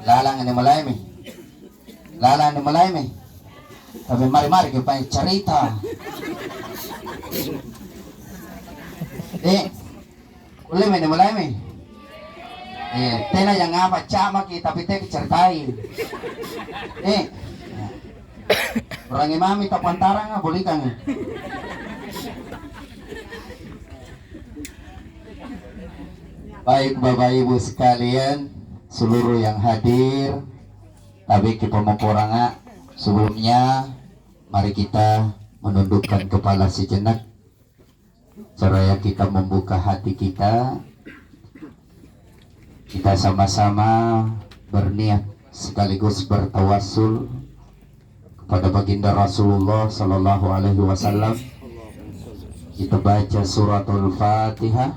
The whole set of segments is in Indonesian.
Lalang ini mulai mi. Lalang ini mulai mi. Tapi mari-mari kita pengen cerita. Uli mi ini mulai mi. Tena yang apa cama kita tapi teh ceritain. Orang imami tapantara nga boleh kan. Baik Bapak Ibu sekalian, seluruh yang hadir, tapi kita mau kurang sebelumnya, mari kita menundukkan kepala sejenak, seraya kita membuka hati kita. Kita sama-sama berniat sekaligus bertawassul kepada baginda Rasulullah Sallallahu Alaihi Wasallam. Kita baca suratul Fatihah.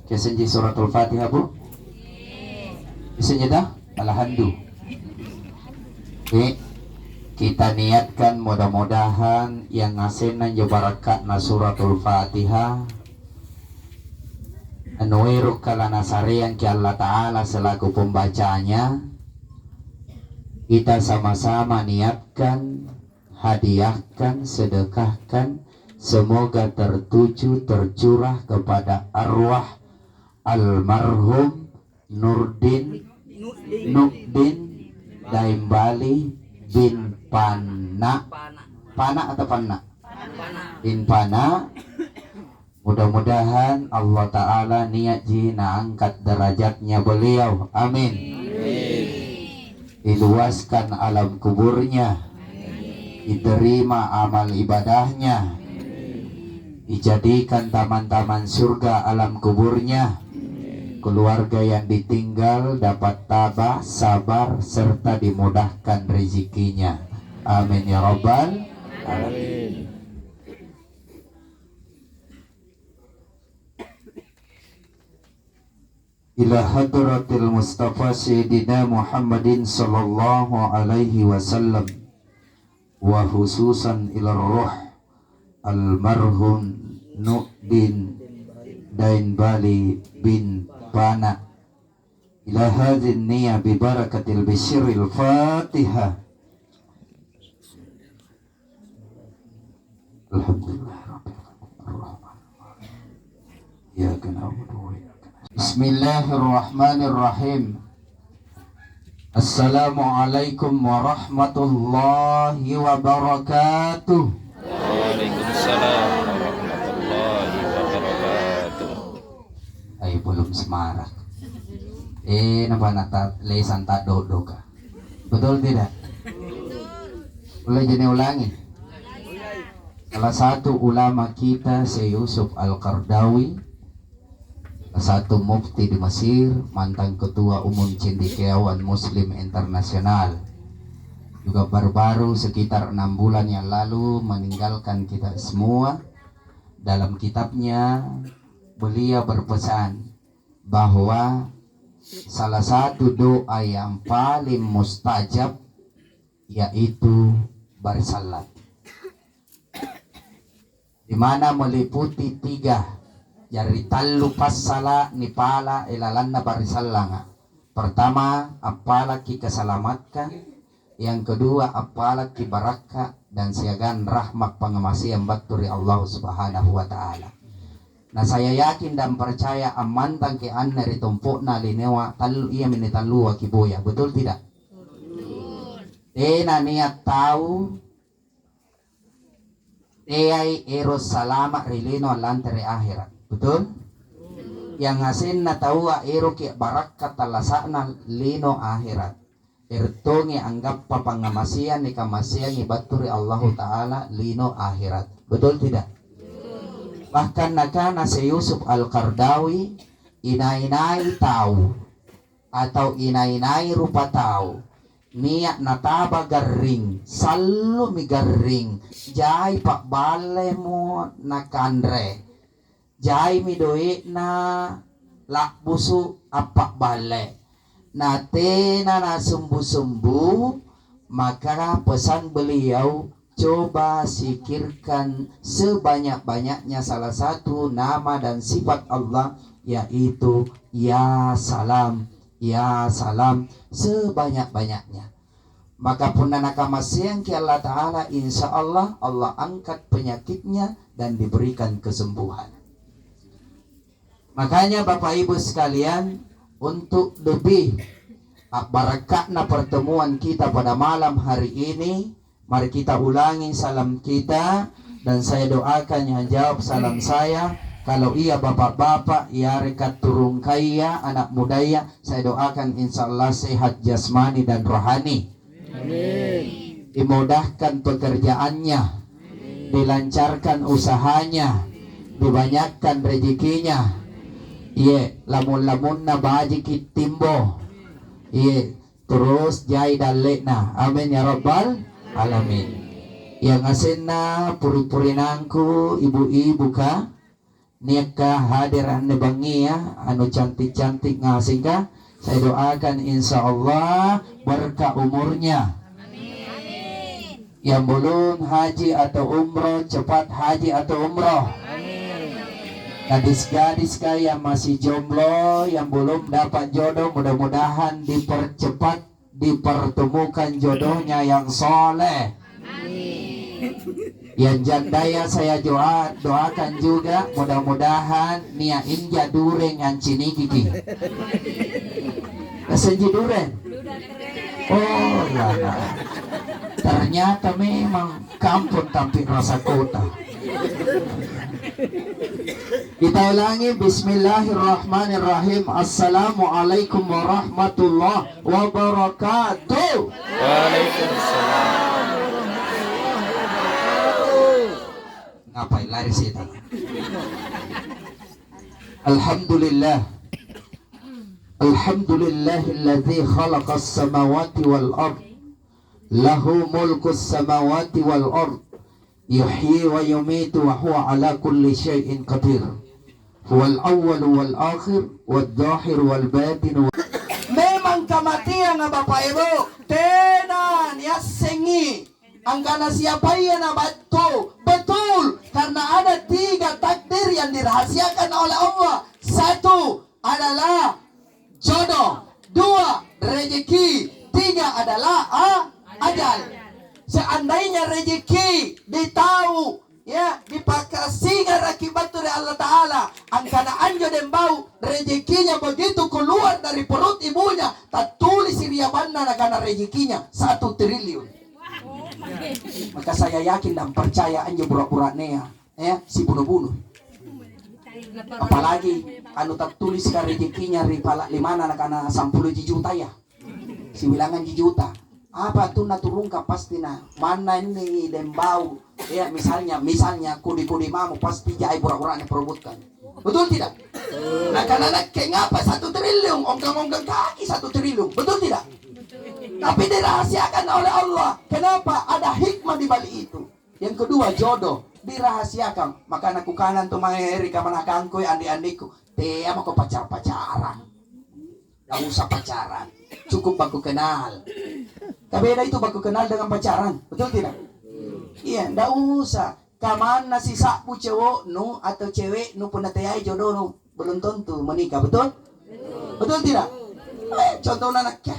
Kesenji suratul Fatihah bu? Kesenji dah? Alhamdulillah. Kita niatkan mudah-mudahan yang ngasenan jabarakat na suratul Fatihah anuiruk kalana sarean ki Allah Ta'ala selaku pembacanya. Kita sama-sama niatkan, hadiahkan, sedekahkan, semoga tertuju tercurah kepada arwah almarhum Nurdin Daimbali bin Pana atau Panna bin Pana. Mudah-mudahan Allah Ta'ala niat jina angkat derajatnya beliau, amin. Diluaskan alam kuburnya, diterima amal ibadahnya, dijadikan taman-taman surga alam kuburnya. Keluarga yang ditinggal dapat tabah, sabar, serta dimudahkan rezekinya. Amin ya Rabbal alamin. Ila hadratil Mustafa Sayyidina Muhammadin sallallahu alaihi wasallam wa khususan ila ruh almarhum Nurdin Daimbali bin Pana ila hadhin niyya bi barakatil bisyiril Fatihah. Alhamdulillah rabbil alamin. Ya kana Bismillahirrahmanirrahim. Assalamualaikum warahmatullahi wabarakatuh. Waalaikumsalam warahmatullahi wabarakatuh. Ay belum semarak. Napa nata lesan tak dodo ka? Betul tidak? Boleh jadi ulangi. Salah satu ulama kita Syekh Yusuf Al-Qardawi, satu mufti di Mesir, mantan ketua umum Cendekiawan Muslim Internasional, juga baru-baru sekitar 6 bulan yang lalu meninggalkan kita semua. Dalam kitabnya beliau berpesan bahwa salah satu doa yang paling mustajab yaitu bersalat, di mana meliputi 3. Jadi talu pasala ni pala ilalanna barisallanga. Pertama, apalagi kesalamatkan. Yang kedua, apalagi barakah dan siagan rahmat pengemasian baturi Allah Subhanahu wa Ta'ala. Nah, saya yakin dan percaya amantang ke anna ritumpukna linewa talu iya minitalu wa kiboya. Betul tidak? Tena niat tahu eyai eros salama rilino lantere akhirat. Betul? Yang asin na tawa ero ki barakat talasana lino akhirat. Ertongi anggap papangamasian ni kamasian ni baturi Allah Ta'ala lino akhirat. Betul tidak? Bahkan nakana si Yusuf Al-Qardawi inai-inai tahu atau inai-inai rupa tahu. Niat nataba garing, selalu mi garing. Jai pak bale mo nakandre. Jai mi doi na lak busu apa bale. Na tena na sumbu-sumbu, maka pesan beliau coba sikirkan sebanyak-banyaknya salah satu nama dan sifat Allah, yaitu Ya Salam, ya salam sebanyak-banyaknya. Maka pun nakamasyang ki Allah Ta'ala, insya Allah Allah angkat penyakitnya dan diberikan kesembuhan. Makanya Bapak Ibu sekalian, untuk lebih barakatna pertemuan kita pada malam hari ini, mari kita ulangi salam kita. Dan saya doakan yang jawab salam saya, kalau iya bapak-bapak, ya rekat turun kaya, anak mudanya, saya doakan insya Allah sehat jasmani dan rohani. Amin. Dimudahkan pekerjaannya, dilancarkan usahanya, dibanyakkan rezekinya. Iya, lamun-lamun na baji kitimbo. Iya, terus jai dalekna. Amin ya rabbal alamin. Yang asin na puri-purinangku ibu-ibu ka niat ka hadiran nebangi ya, anu cantik-cantik ngasing ka. Saya doakan insya Allah berkah umurnya. Amin. Yang belum haji atau umroh cepat haji atau umroh. Amin. Gadis-gadis yang masih jomblo, yang belum dapat jodoh, mudah-mudahan dipercepat, dipertemukan jodohnya yang soleh. Yang jandaya saya doakan juga, mudah-mudahan nia inja dureng ancini gigi. Kesenji dureng. Oh ya, ternyata memang kampung tapi rasa kota. Kita ulangi, bismillahirrahmanirrahim. Assalamualaikum warahmatullahi wabarakatuh. Waalaikumsalam. Ngapain lari sih? Alhamdulillah. Alhamdulillahilladzi khalaqas samawati wal ard. Lahu mulkus samawati wal ard. Yuhyi wa yumitu wa huwa ala kulli syai'in qadir. Huwal awwal wal akhir wal zahir wal batin. Memang kematian Bapak Ibu tenan ya sengi. Angkana siapa ia na betul karena ada 3 takdir yang dirahasiakan oleh Allah. 1 adalah jodoh, 2 rezeki, 3 adalah ajal. Seandainya rezeki ditahu ya dipakasingan akibat dari Allah Ta'ala, angkana anjo dan bau rezekinya begitu keluar dari perut ibunya, tak tulis siriabanna karena rezekinya 1 triliun. Maka saya yakin dan percaya anjo burak-burak nea ya si bunuh-bunuh. Apalagi anu tak tulis ka rezekinya ripala limana karena 10 juta ya. Si bilangan juta. Apa tuh naturung ka pasti na mana ini dembau ya misalnya kudi-kudi mamu pasti jai burak-buraknya perebutkan. Betul tidak? Nah karena kayak ngapa 1 triliun ongkang-ongkang kaki 1 triliun. Betul tidak? Tapi dirahasiakan oleh Allah. Kenapa? Ada hikmah di balik itu. Yang kedua jodoh dirahasiakan. Maka anakku kanan tuh maheri kamanakangku andi-andiku. Dia mau ke pacaran. Gak usah pacaran. Cukup baku kenal. Kabeda itu baku kenal dengan pacaran. Betul tidak? Iya, gak usah. Kamana si sapu cowok nu atau cewek nu pun natayai jodoh nu belum tentu menikah. Betul? Betul tidak? Contoh anaknya.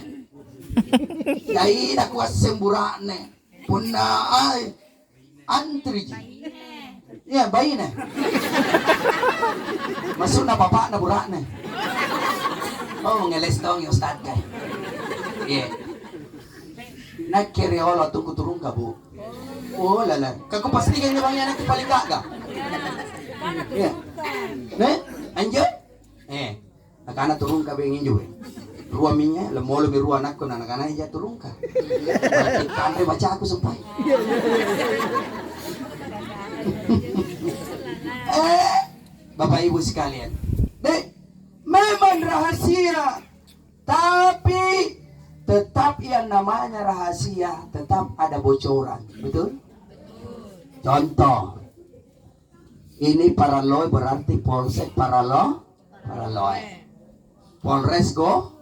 Yai dah kuat semburane punna ai antri ya bayi ne masuk na bapak na burak ne oh ngeles dong ya ustad kay iya nak kereolo tunggu turun ka bu oh lala kaku pasti kan bang yan paling gaga iya ne anjo nakana turun ka bengin juga ruaminya lemolo mi ruan aku anak-anak aja turun ka. Kanre baca aku sampai. Bapak Ibu sekalian. Memang rahasia. Tapi tetap yang namanya rahasia tetap ada bocoran. Betul? Contoh. Ini paraloi berarti polsek paraloi. Polres Goa.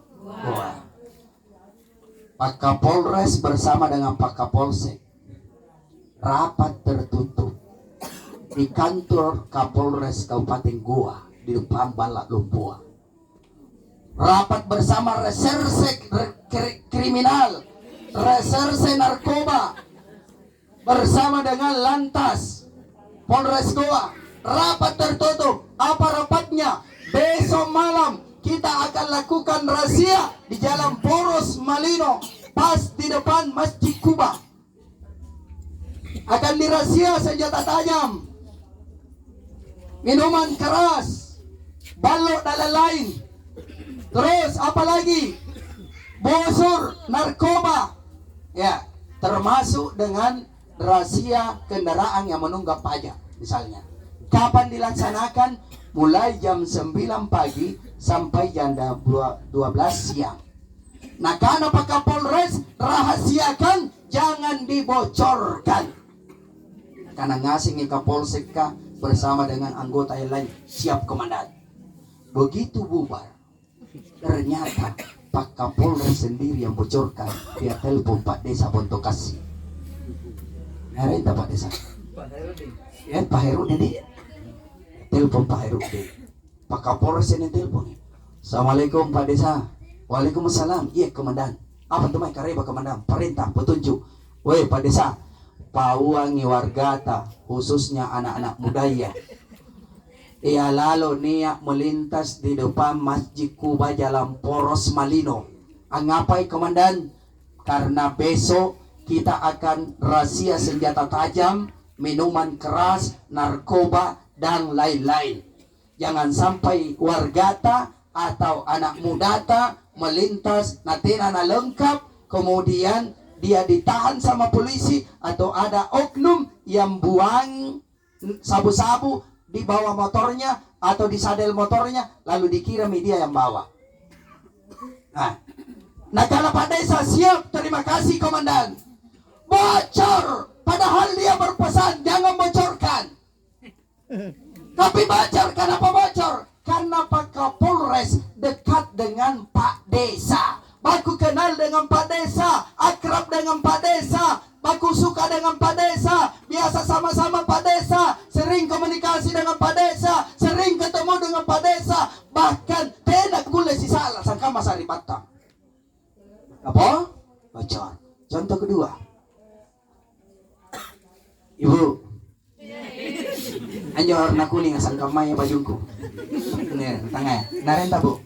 Pak Kapolres bersama dengan Pak Kapolsek rapat tertutup di kantor Kapolres Kabupaten Goa di depan Balak Lumpua. rapat bersama reserse kriminal, reserse narkoba, bersama dengan Lantas Polres Goa. Rapat tertutup. Apa rapatnya? Besok malam kita akan lakukan razia di Jalan Poros Malino, pas di depan Masjid Kuba. Akan dirazia senjata tajam, minuman keras, balok dan lain-lain. Terus apalagi? Bosur narkoba. Ya, termasuk dengan razia kendaraan yang menunggak pajak misalnya. Kapan dilaksanakan? Mulai jam 9 pagi sampai jam 12 siang. Nah, karena Pak Kapolres rahasiakan, jangan dibocorkan. Karena ngasih Kapolsek bersama dengan anggota yang lain, siap komandan. Begitu bubar, ternyata Pak Kapolres sendiri yang bocorkan. Dia telepon Pak Desa Bontokasi. Hari ini Pak Desa. Ya, Pak Herudin. Telepon Pak Herudin. Pak Kapolres ini telepon. Assalamualaikum Pak Desa. Waalaikumsalam. Iya komandan. Apa tuh kareba komandan? Perintah petunjuk. Woi Pak Desa, pawangi wargata, khususnya anak-anak muda ya. Ia lalu niat melintas di depan Masjid Kuba Jalan Poros Malino. Ngapai komandan? Karena besok kita akan razia senjata tajam, minuman keras, narkoba, dan lain-lain. Jangan sampai wargata atau anak mudata melintas natina na lengkap, kemudian dia ditahan sama polisi atau ada oknum yang buang sabu-sabu di bawah motornya atau di sadel motornya lalu dikira media yang bawa. Nah kalau Pak Desa siap, terima kasih komandan. Bocor, padahal dia berpesan jangan bocorkan. Tapi bocor, kenapa bocor? Karena Pak Kapolres dekat dengan Pak Desa. Baku kenal dengan Pak Desa, akrab dengan Pak Desa, baku suka dengan Pak Desa, biasa sama-sama Pak Desa, sering komunikasi dengan Pak Desa, sering ketemu dengan Pak Desa, bahkan tidak gule si salah sangka Mas Ari Batang. Apa? Bocor. Contoh kedua, Ibu, anjor na kuning asal kamay bajungku. Nih, tangga. Narenta bu.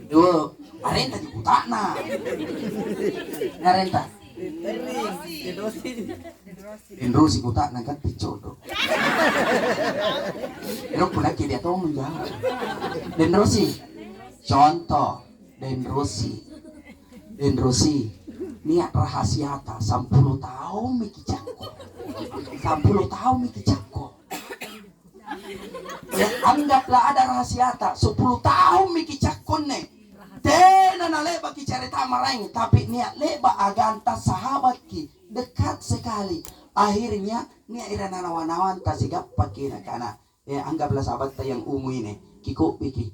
Ibu, arenta di putana. Narenta. Indrosi putana kan picodo. Erok pula dia tahu menjawab. Dendrosi. Contoh, Dendrosi. Niat rahasia ta 10 tahun miki cakko. 10 tahun miki cakko. Ya anggaplah ada rahasia ta 10 tahun miki cakko ne. Tena na leba ki cerita marang, tapi niat leba aganta sahabat ki dekat sekali. Akhirnya niat ira nanawan-nawan ta sigap pakina kana. Ya anggaplah sahabat ta yang ungu ini. Kiko piki.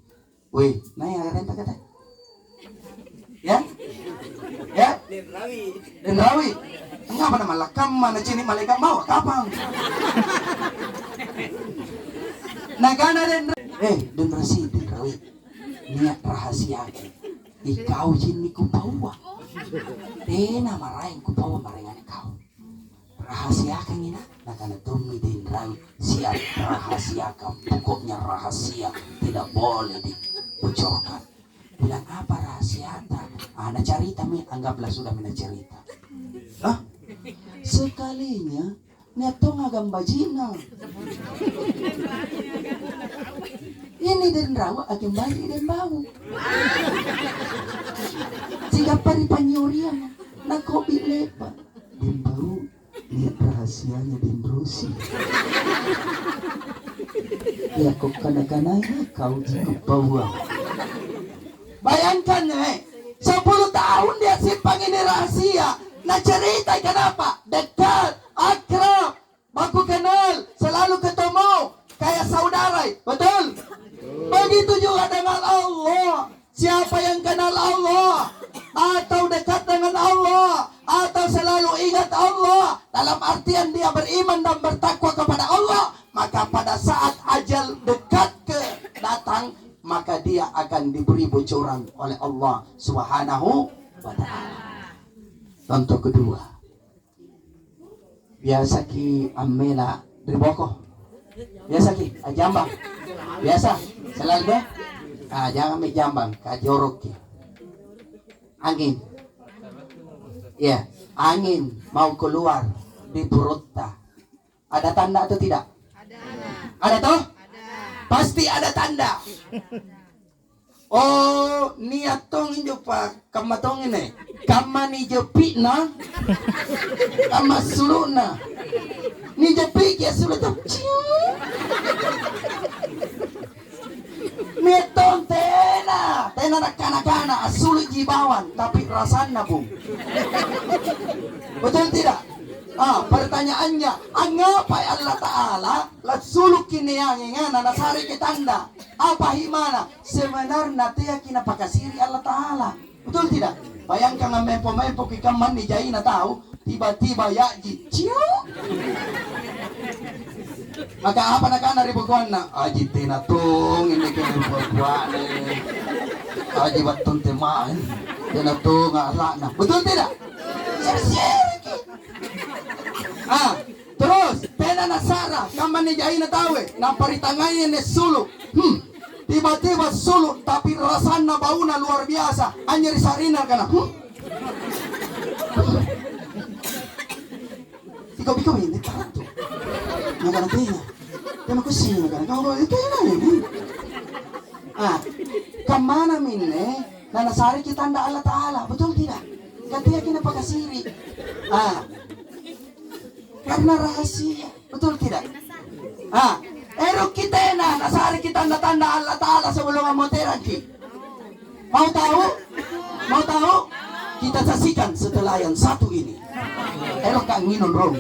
Weh, nah ya renta kata. Ya? Den Rawi. Ngapa nama lakam mana cini malaikat mau kapang? Nagana Den Rawi. Niat rahasia. Ikau jini kupawa. Tena marahin kupawa maringan kau. Rahasia kan ina. Nagana tumi Den Rawi. Siap rahasiakan. Pokoknya rahasia. Tidak boleh dibocorkan. Bilang apa rahasia ta? Ada cerita mi, anggaplah sudah mina cerita. Sekalinya netong agam bajina. Ini Den Rawa agam baji dan bau. Jika pari panyurian, nak kopi lepa. Den bau, lihat rahasianya Den Rosi. Ya kok kana-kananya kau cukup bawa. Bayangkan 10 tahun dia simpang ini rahasia. Nah cerita kenapa? Dekat, akrab, baku kenal, selalu ketemu, kayak saudara. Betul? Begitu juga dengan Allah. Siapa yang kenal Allah atau dekat dengan Allah atau selalu ingat Allah, dalam artian dia beriman dan bertakwa kepada Allah, maka pada saat ajal dekat ke datang, maka dia dia akan diberi bocoran oleh Allah Subhanahu wa ta'ala. Contoh kedua, biasa ki amela dari boko, biasa ki jambang, biasa selalu jangan ambil jambang jorok ki angin, ya angin mau keluar di perutnya, ada tanda atau tidak? Ada toh? Pasti ada tanda. Oh, niat tong injo pak kamatong ini kama ni jepi na kama sulu na ni jepi ya sulu tuh mitong tena nak kana asuli jibawan tapi rasanya bung, betul tidak? Pertanyaannya, angapa Allah Ta'ala suluk kiniangan nasari kitanda apa himana sebenarnya dia kina pakasiri Allah Ta'ala, betul tidak? Bayangkan mempo kikaman ni jai na tahu tiba-tiba ya jiciu maka apa nak kana ribukuan na aji tinatung ini kena buat aji batun teman tinatung ala na, betul tidak? Terus pena nasara kaman ni jai na tahu namparitangannya ni suluk tiba-tiba suluk tapi rasanya baunya luar biasa anjir sarina kana ikaw hindi karatu naganatina tema ko sino nagana ito ini kamana minne na nasari kita anda Allah Ta'ala, betul tidak? Katiya kinapakasiri karena rahasia, betul tidak? Erok kita na nasari kita tanda Allah Ta'ala sebelum amoteran ki. Mau tahu? Mau tahu? Kita saksikan setelah yang satu ini. Erok kang minum rom.